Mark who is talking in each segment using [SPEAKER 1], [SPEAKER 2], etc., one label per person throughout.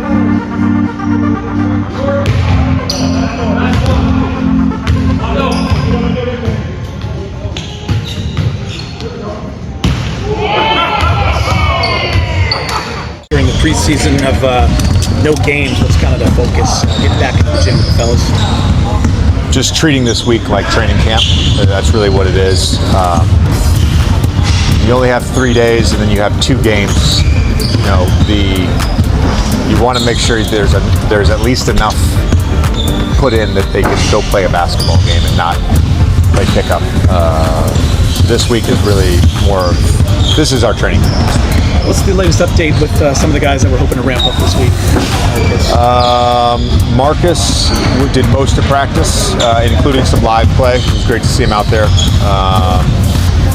[SPEAKER 1] During the preseason of no games, what's kind of the focus? Getting back into the gym with the fellas?
[SPEAKER 2] Just treating this week like training camp. That's really what it is. You only have 3 days, and then you have 2 games. You want to make sure there's at least enough put in that they can go play a basketball game and not play pickup. This week is really more. This is our training camp.
[SPEAKER 1] What's the latest update with some of the guys that we're hoping to ramp up this week?
[SPEAKER 2] Marcus did most of practice, including some live play. It was great to see him out there.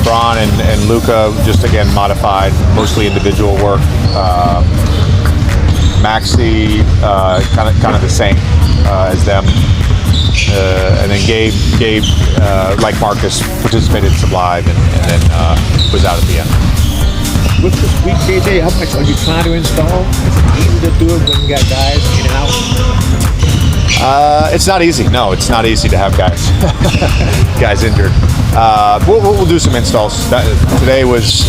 [SPEAKER 2] Braun and Luca just again modified, mostly individual work. Maxi kind of the same as them. And then Gabe, like Marcus, participated in some live and then was out at the end.
[SPEAKER 1] With this week, JJ, how much are you trying to install? Is it easy to do it when you got guys in and out?
[SPEAKER 2] It's not easy. No, it's not easy to have guys injured. We'll do some installs. Today was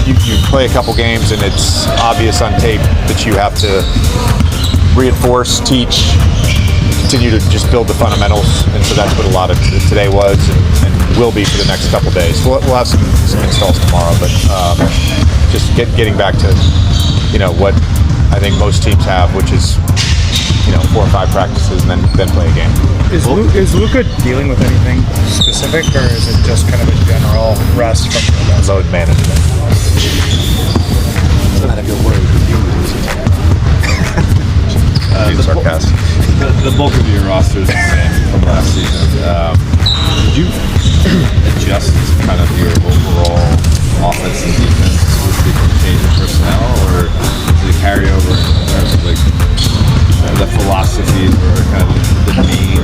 [SPEAKER 2] you play a couple games and it's obvious on tape that you have to reinforce, teach, continue to just build the fundamentals, and so that's what a lot of today was and will be for the next couple days. We'll have some installs tomorrow, but just getting back to what I think most teams have, which is 4 or 5 practices and then play a game.
[SPEAKER 3] Is Luca dealing with anything specific, or is it just kind of a general rest from the
[SPEAKER 2] load management?
[SPEAKER 4] It's not a good word.
[SPEAKER 2] Sarcastic.
[SPEAKER 4] The bulk of your roster is the same from last season. Did you adjust kind of your overall offense and defense with the change in personnel, or did it carry over in terms of like the philosophies or kind of the main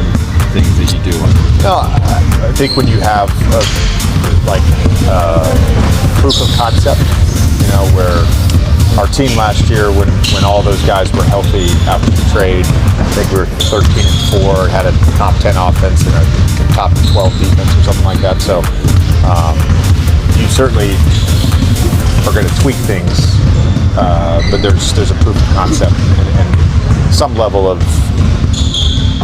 [SPEAKER 4] things that you do?
[SPEAKER 2] No, I think when you have proof of concept, where our team last year, when all those guys were healthy after the trade, I think we were 13-4, had a top 10 offense and a top 12 defense or something like that. So you certainly are going to tweak things, but there's a proof of concept and some level of,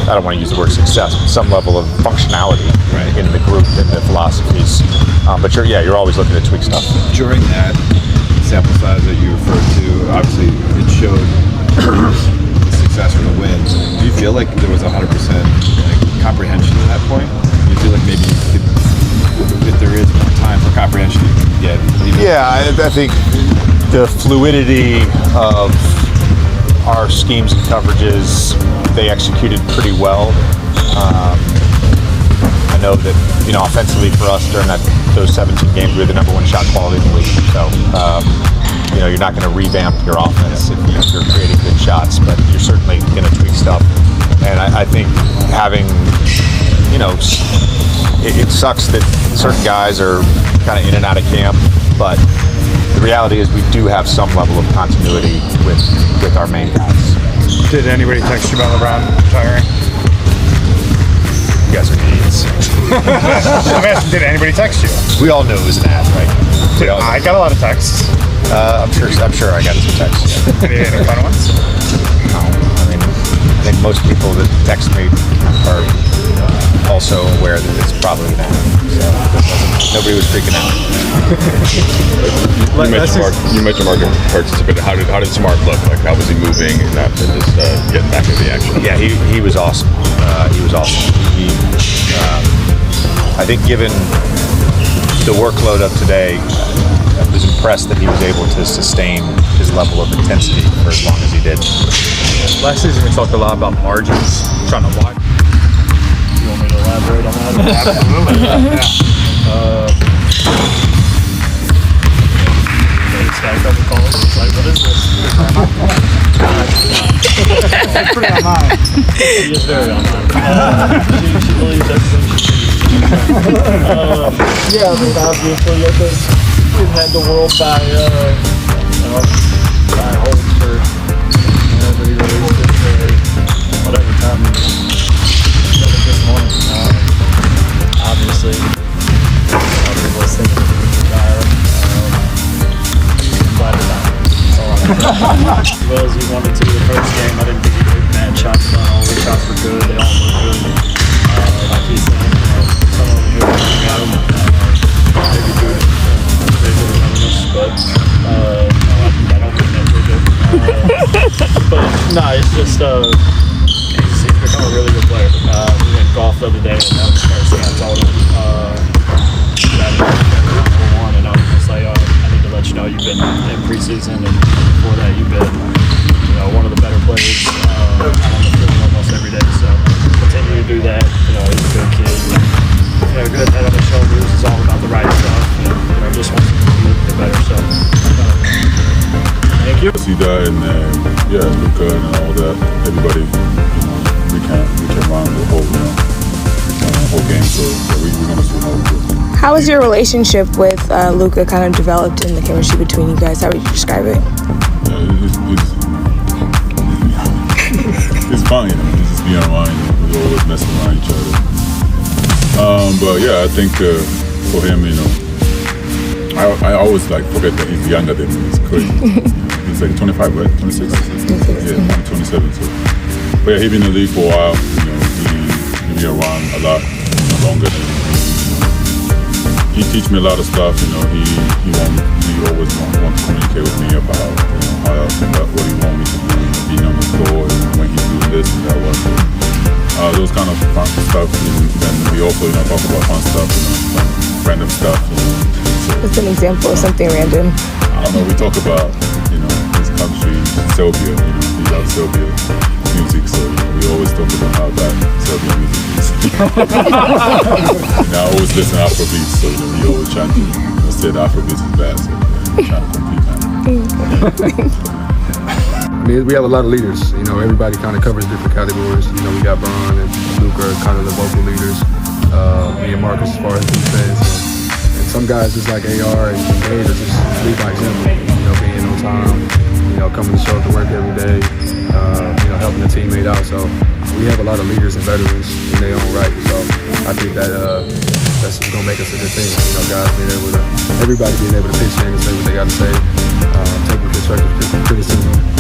[SPEAKER 2] I don't want to use the word success, but some level of functionality in the group and the philosophies. But you're always looking to tweak stuff.
[SPEAKER 4] During that sample size that you referred to, obviously it showed the success or the wins. Do you feel like there was 100% comprehension at that point? Do you feel like maybe you could, if there is more time for comprehension, you can get even?
[SPEAKER 2] Yeah, I think the fluidity of our schemes and coverages, they executed pretty well. I know that offensively for us during those 17 games, we were the #1 shot quality in the league. So you're not going to revamp your offense if you're creating good shots, but you're certainly going to tweak stuff. And I think having it sucks that certain guys are kind of in and out of camp, but the reality is we do have some level of continuity with our main guys.
[SPEAKER 3] Did anybody text you about LeBron retiring?
[SPEAKER 2] You guys are idiots.
[SPEAKER 3] I'm asking, did anybody text you?
[SPEAKER 2] We all knew it was an ad, right?
[SPEAKER 3] I got a lot of texts.
[SPEAKER 2] I'm sure I got some texts.
[SPEAKER 3] Any fun ones?
[SPEAKER 2] No, I think most people that text me are also aware that it's probably an ad. So nobody was freaking out.
[SPEAKER 5] You mentioned Mark participated. How did Smart look? Like, how was he moving and just getting back into the action?
[SPEAKER 2] Yeah, he was awesome. He was awesome. I think given the workload of today, I was impressed that he was able to sustain his level of intensity for as long as he did.
[SPEAKER 3] Last season we talked a lot about margins, trying to watch. You want me to elaborate on that? Absolutely. It's like, what is this? It's pretty online. She is very online. She believes everything she sees. Yeah, obviously, we've had the world by hold for well as he wanted to the first game. I didn't think he took bad shots. All the shots were good. They all looked good. Like he said, some of them here got them. Maybe good. They were running us, but I don't think that we're good. But no, it's just he's become a really good player. We went golf the other day, and that was the first thing I told him. That one, and I was just like, I need to let you know you've been in preseason, and before that you've been, one of the better players out on the field almost every day. So continue to do that. He's a good kid. Good head on his shoulders. It's all about the right stuff, and just wants to get better. So thank you.
[SPEAKER 6] See that, and Luka and all that. Everybody, we can run the whole game. So we're gonna see how we do.
[SPEAKER 7] How has your relationship with Luka kind of developed in the chemistry between you guys? How would you describe it?
[SPEAKER 6] It's fun, we just be around, we always mess around each other. But yeah, I think for him, I always forget that he's younger than me. It's crazy. He's like 25, right? 26? Yeah, I'm 27. So. But yeah, he's been in the league for a while. He be around a lot longer than me. He teach me a lot of stuff. He always want to communicate with me about what he want me to do, being on the floor, and when he's doing this and that one. Those kind of fun stuff, and then we also talk about fun stuff, random stuff. So,
[SPEAKER 7] what's an example of something random?
[SPEAKER 6] I don't know. We talk about his country, Serbia. He loves Serbia music, so we always talk about how bad Serbian music is. I always listen to Afrobeat, so we always try to say that Afrobeat is bad, so we're trying to compete now.
[SPEAKER 8] I mean, we have a lot of leaders. Everybody kind of covers different categories. We got Bron and Luka are kind of the vocal leaders. Me and Marcus as far as defense. And some guys just like AR and Dave are just lead by example. Being on time, coming to show up to work every day, helping the teammate out. So we have a lot of leaders and veterans in their own right. So I think that that's just gonna make us a good team. Guys being able to, everybody being able to pitch in and say what they got to say, taking constructive criticism.